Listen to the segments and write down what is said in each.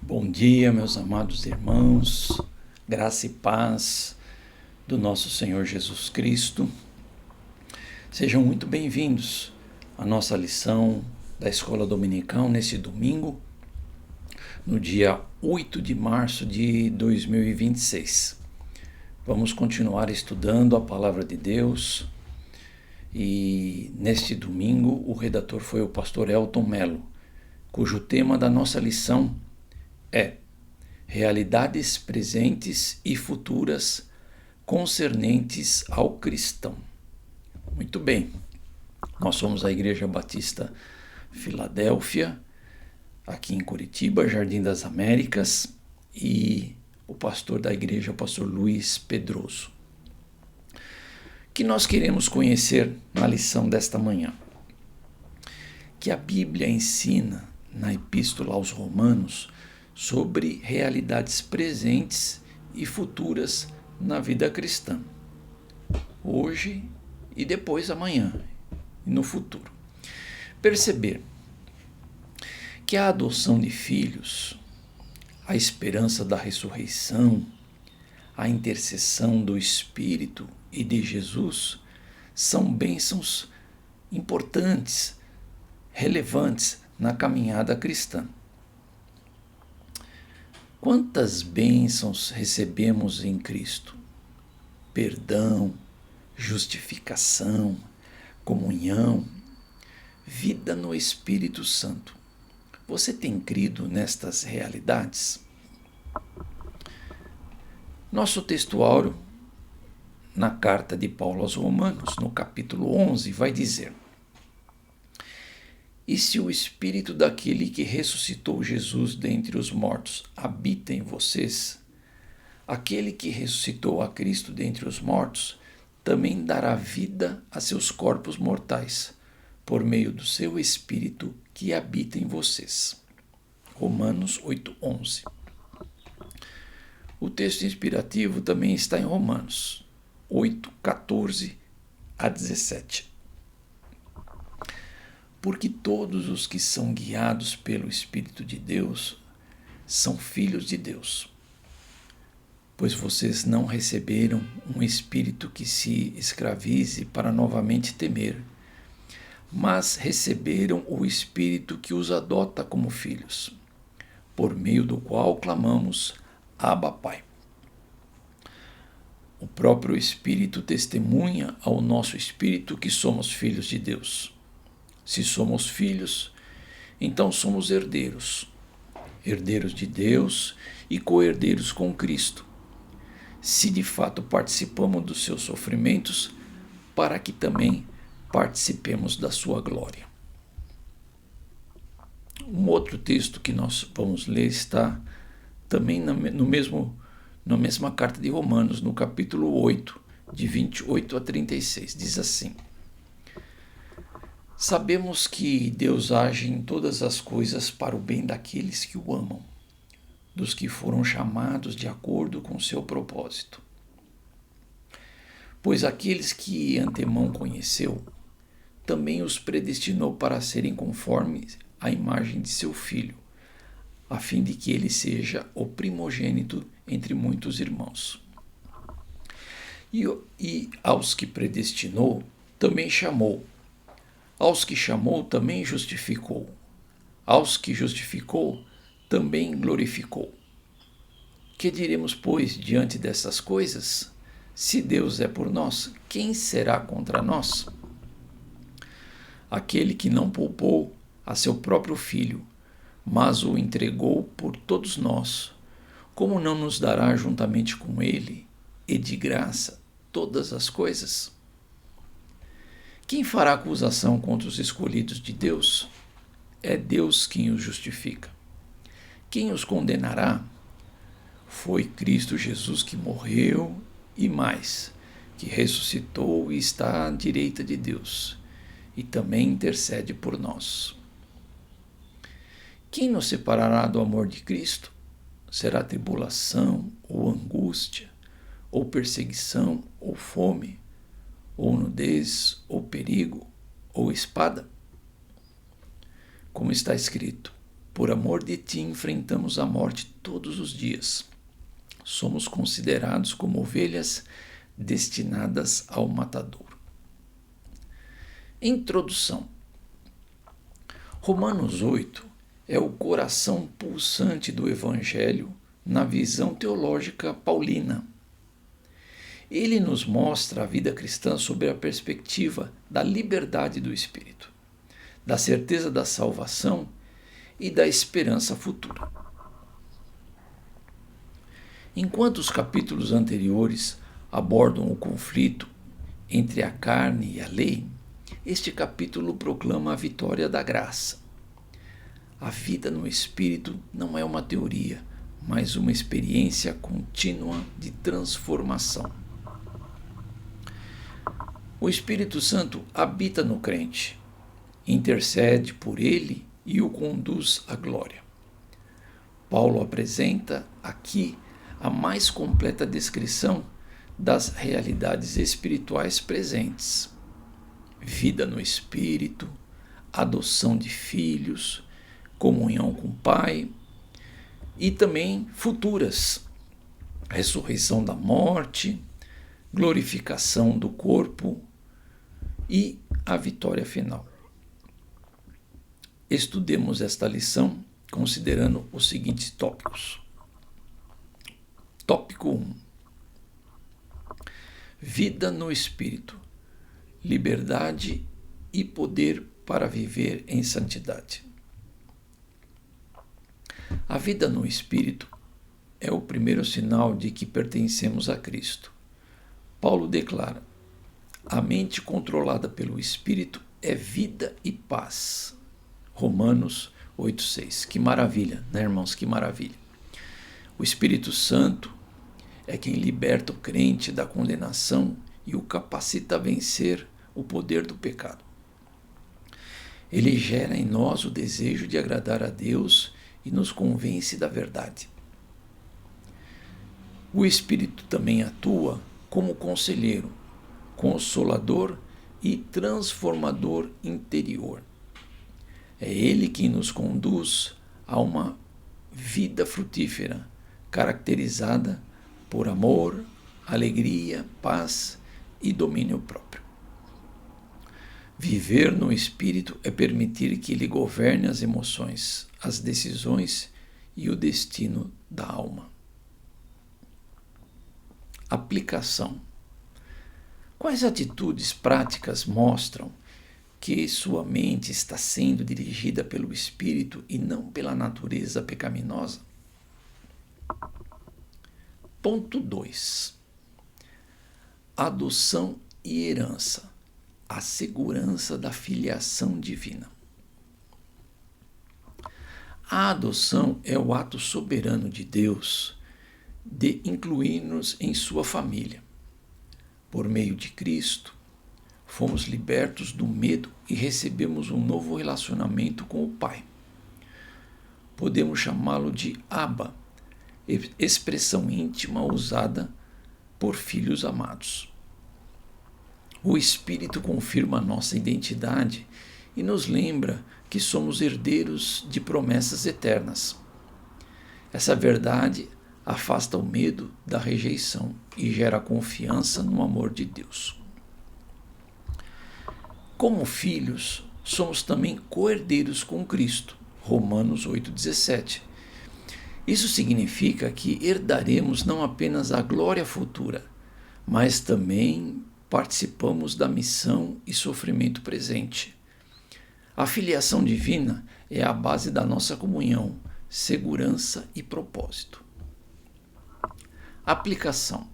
Bom dia, meus amados irmãos, graça e paz do nosso Senhor Jesus Cristo. Sejam muito bem-vindos à nossa lição da Escola Dominical nesse domingo, no dia 8 de março de 2026. Vamos continuar estudando a Palavra de Deus e neste domingo o redator foi o pastor Elton Mello, cujo tema da nossa lição é realidades presentes e futuras concernentes ao cristão. Muito bem, nós somos a Igreja Batista Filadélfia, aqui em Curitiba, Jardim das Américas, e o pastor da igreja é o pastor Luiz Pedroso. O que nós queremos conhecer na lição desta manhã? Que a Bíblia ensina na Epístola aos Romanos sobre realidades presentes e futuras na vida cristã, hoje e depois amanhã e no futuro. Perceber que a adoção de filhos, a esperança da ressurreição, a intercessão do Espírito e de Jesus são bênçãos importantes, relevantes na caminhada cristã. Quantas bênçãos recebemos em Cristo? Perdão, justificação, comunhão, vida no Espírito Santo. Você tem crido nestas realidades? Nosso textuário, na carta de Paulo aos Romanos, no capítulo 11, vai dizer: E se o Espírito daquele que ressuscitou Jesus dentre os mortos habita em vocês, aquele que ressuscitou a Cristo dentre os mortos também dará vida a seus corpos mortais, por meio do seu Espírito que habita em vocês. Romanos 8:11. O texto inspirativo também está em Romanos 8:14 a 17. Porque todos os que são guiados pelo Espírito de Deus são filhos de Deus. Pois vocês não receberam um espírito que se escravize para novamente temer, mas receberam o Espírito que os adota como filhos, por meio do qual clamamos, Abba, Pai. O próprio Espírito testemunha ao nosso espírito que somos filhos de Deus. Se somos filhos, então somos herdeiros, herdeiros de Deus e co-herdeiros com Cristo, se de fato participamos dos seus sofrimentos, para que também participemos da sua glória. Um outro texto que nós vamos ler está também na mesma carta de Romanos, no capítulo 8, de 28 a 36, diz assim: Sabemos que Deus age em todas as coisas para o bem daqueles que o amam, dos que foram chamados de acordo com seu propósito. Pois aqueles que antemão conheceu, também os predestinou para serem conformes à imagem de seu Filho, a fim de que ele seja o primogênito entre muitos irmãos. E aos que predestinou, também chamou. Aos que chamou, também justificou. Aos que justificou, também glorificou. Que diremos, pois, diante dessas coisas? Se Deus é por nós, quem será contra nós? Aquele que não poupou a seu próprio Filho, mas o entregou por todos nós, como não nos dará juntamente com ele, e de graça, todas as coisas? Quem fará acusação contra os escolhidos de Deus? É Deus quem os justifica. Quem os condenará? Foi Cristo Jesus que morreu e mais, que ressuscitou e está à direita de Deus, e também intercede por nós. Quem nos separará do amor de Cristo? Será tribulação, ou angústia, ou perseguição, ou fome, ou nudez, ou perigo, ou espada? Como está escrito: Por amor de ti enfrentamos a morte todos os dias. Somos considerados como ovelhas destinadas ao matadouro. Introdução. Romanos 8 é o coração pulsante do Evangelho na visão teológica paulina. Ele nos mostra a vida cristã sob a perspectiva da liberdade do Espírito, da certeza da salvação e da esperança futura. Enquanto os capítulos anteriores abordam o conflito entre a carne e a lei, este capítulo proclama a vitória da graça. A vida no Espírito não é uma teoria, mas uma experiência contínua de transformação. O Espírito Santo habita no crente, intercede por ele e o conduz à glória. Paulo apresenta aqui a mais completa descrição das realidades espirituais presentes: vida no Espírito, adoção de filhos, comunhão com o Pai, e também futuras: ressurreição da morte, glorificação do corpo e a vitória final. Estudemos esta lição considerando os seguintes tópicos. Tópico 1. Vida no Espírito, liberdade e poder para viver em santidade. A vida no Espírito é o primeiro sinal de que pertencemos a Cristo. Paulo declara: a mente controlada pelo Espírito é vida e paz. Romanos 8,6. Que maravilha, né, irmãos? Que maravilha. O Espírito Santo é quem liberta o crente da condenação e o capacita a vencer o poder do pecado. Ele gera em nós o desejo de agradar a Deus e nos convence da verdade. O Espírito também atua como conselheiro, consolador e transformador interior. É Ele quem nos conduz a uma vida frutífera, caracterizada por amor, alegria, paz e domínio próprio. Viver no Espírito é permitir que Ele governe as emoções, as decisões e o destino da alma. Aplicação. Quais atitudes práticas mostram que sua mente está sendo dirigida pelo Espírito e não pela natureza pecaminosa? Ponto 2. Adoção e herança. A segurança da filiação divina. A adoção é o ato soberano de Deus de incluir-nos em sua família. Por meio de Cristo, fomos libertos do medo e recebemos um novo relacionamento com o Pai. Podemos chamá-lo de Abba, expressão íntima usada por filhos amados. O Espírito confirma nossa identidade e nos lembra que somos herdeiros de promessas eternas. Essa verdade afasta o medo da rejeição e gera confiança no amor de Deus. Como filhos, somos também co-herdeiros com Cristo. Romanos 8,17. Isso significa que herdaremos não apenas a glória futura, mas também participamos da missão e sofrimento presente. A filiação divina é a base da nossa comunhão, segurança e propósito. Aplicação.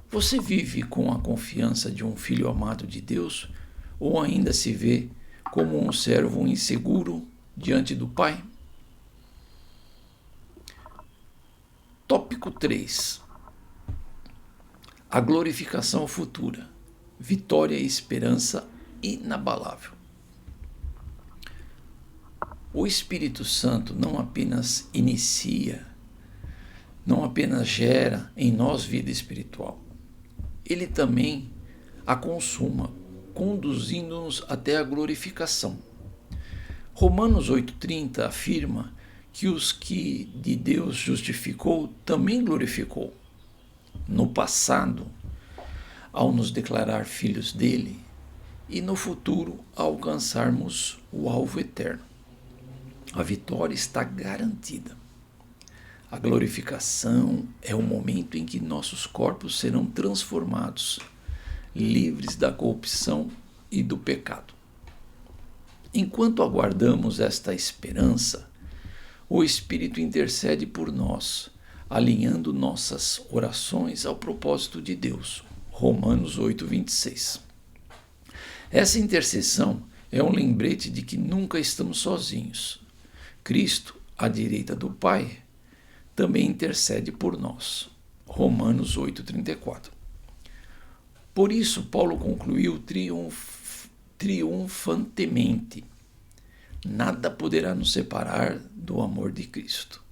Você vive com a confiança de um filho amado de Deus ou ainda se vê como um servo inseguro diante do Pai? Tópico 3. A glorificação futura, vitória e esperança inabalável. O Espírito Santo não apenas gera em nós vida espiritual, ele também a consuma, conduzindo-nos até a glorificação. Romanos 8,30 afirma que os que de Deus justificou também glorificou. No passado, ao nos declarar filhos dele, e no futuro, ao alcançarmos o alvo eterno. A vitória está garantida. A glorificação é o momento em que nossos corpos serão transformados, livres da corrupção e do pecado. Enquanto aguardamos esta esperança, o Espírito intercede por nós, alinhando nossas orações ao propósito de Deus. Romanos 8,26. Essa intercessão é um lembrete de que nunca estamos sozinhos. Cristo, à direita do Pai, também intercede por nós. Romanos 8,34. Por isso, Paulo concluiu triunfantemente: nada poderá nos separar do amor de Cristo.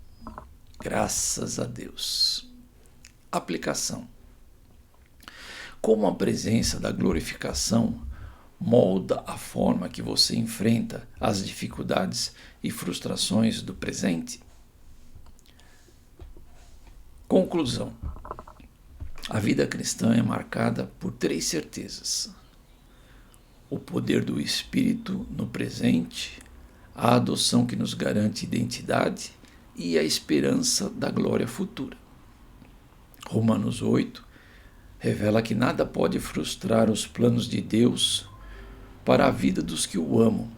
Graças a Deus. Aplicação. Como a presença da glorificação molda a forma que você enfrenta as dificuldades e frustrações do presente? Conclusão. A vida cristã é marcada por 3 certezas: o poder do Espírito no presente, a adoção que nos garante identidade e a esperança da glória futura. Romanos 8 revela que nada pode frustrar os planos de Deus para a vida dos que o amam,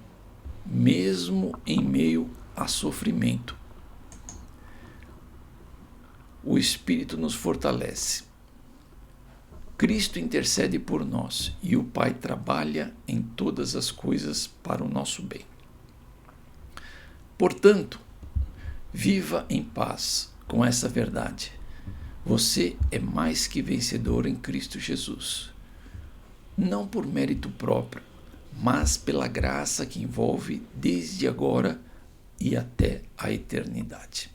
mesmo em meio a sofrimento. O Espírito nos fortalece. Cristo intercede por nós e o Pai trabalha em todas as coisas para o nosso bem. Portanto, viva em paz com essa verdade. Você é mais que vencedor em Cristo Jesus. Não por mérito próprio, mas pela graça que envolve desde agora e até a eternidade.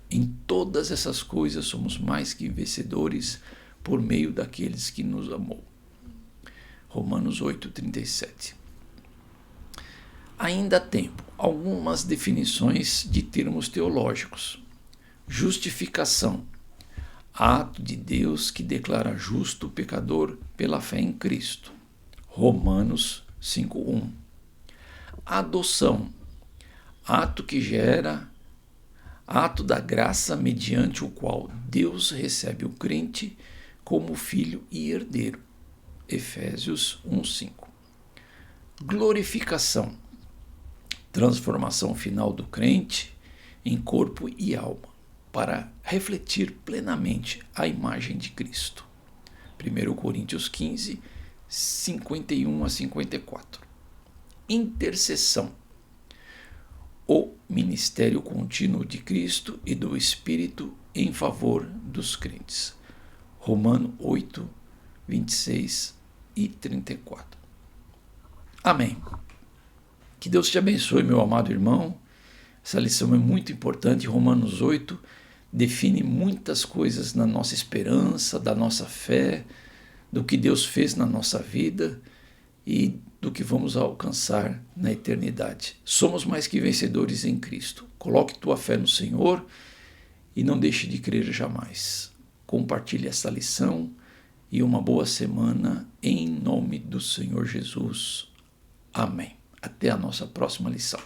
Em todas essas coisas somos mais que vencedores por meio daqueles que nos amou. Romanos 8,37. Ainda há tempo, algumas definições de termos teológicos. Justificação. Ato de Deus que declara justo o pecador pela fé em Cristo. Romanos 5,1. Adoção. Ato da graça mediante o qual Deus recebe o crente como filho e herdeiro. Efésios 1,5. Glorificação. Transformação final do crente em corpo e alma, para refletir plenamente a imagem de Cristo. 1 Coríntios 15, 51 a 54. Intercessão. O ministério contínuo de Cristo e do Espírito em favor dos crentes. Romanos 8, 26 e 34. Amém. Que Deus te abençoe, meu amado irmão. Essa lição é muito importante. Romanos 8 define muitas coisas na nossa esperança, da nossa fé, do que Deus fez na nossa vida e do que vamos alcançar na eternidade. Somos mais que vencedores em Cristo. Coloque tua fé no Senhor e não deixe de crer jamais. Compartilhe essa lição e uma boa semana em nome do Senhor Jesus. Amém. Até a nossa próxima lição.